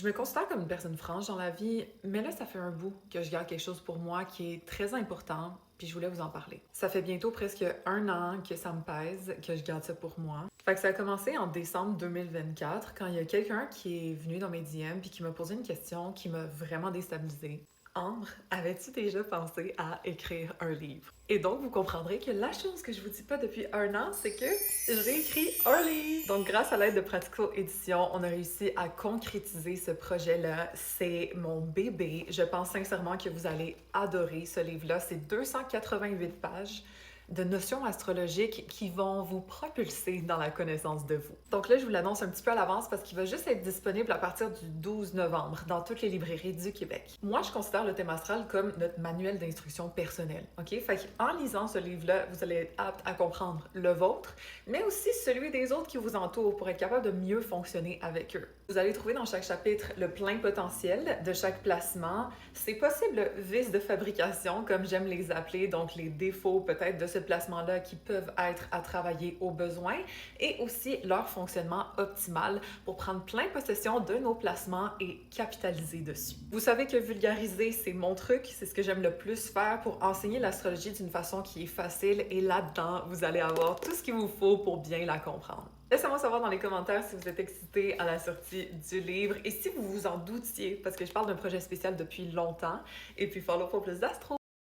Je me considère comme une personne franche dans la vie, mais là, ça fait un bout que je garde quelque chose pour moi qui est très important, puis je voulais vous en parler. Ça fait bientôt presque un an que ça me pèse, que je garde ça pour moi. Fait que ça a commencé en décembre 2024, quand il y a quelqu'un qui est venu dans mes DM puis qui m'a posé une question qui m'a vraiment déstabilisée. Ambre, avais-tu déjà pensé à écrire un livre? Et donc, vous comprendrez que la chose que je vous dis pas depuis un an, c'est que j'ai écrit un livre! Donc, grâce à l'aide de Pratico Édition, on a réussi à concrétiser ce projet-là. C'est mon bébé. Je pense sincèrement que vous allez adorer ce livre-là. C'est 288 pages de notions astrologiques qui vont vous propulser dans la connaissance de vous. Donc là, je vous l'annonce un petit peu à l'avance parce qu'il va juste être disponible à partir du 12 novembre dans toutes les librairies du Québec. Moi, je considère le thème astral comme notre manuel d'instruction personnelle, ok? Fait qu'en lisant ce livre-là, vous allez être apte à comprendre le vôtre, mais aussi celui des autres qui vous entourent pour être capable de mieux fonctionner avec eux. Vous allez trouver dans chaque chapitre le plein potentiel de chaque placement, ses possibles vices de fabrication, comme j'aime les appeler, donc les défauts peut-être de ce placement-là qui peuvent être à travailler au besoin, et aussi leur fonctionnement optimal pour prendre plein possession de nos placements et capitaliser dessus. Vous savez que vulgariser, c'est mon truc, c'est ce que j'aime le plus faire pour enseigner l'astrologie d'une façon qui est facile, et là-dedans, vous allez avoir tout ce qu'il vous faut pour bien la comprendre. Laissez-moi savoir dans les commentaires si vous êtes excité à la sortie du livre et si vous vous en doutiez, parce que je parle d'un projet spécial depuis longtemps. Et puis follow pour plus d'astro!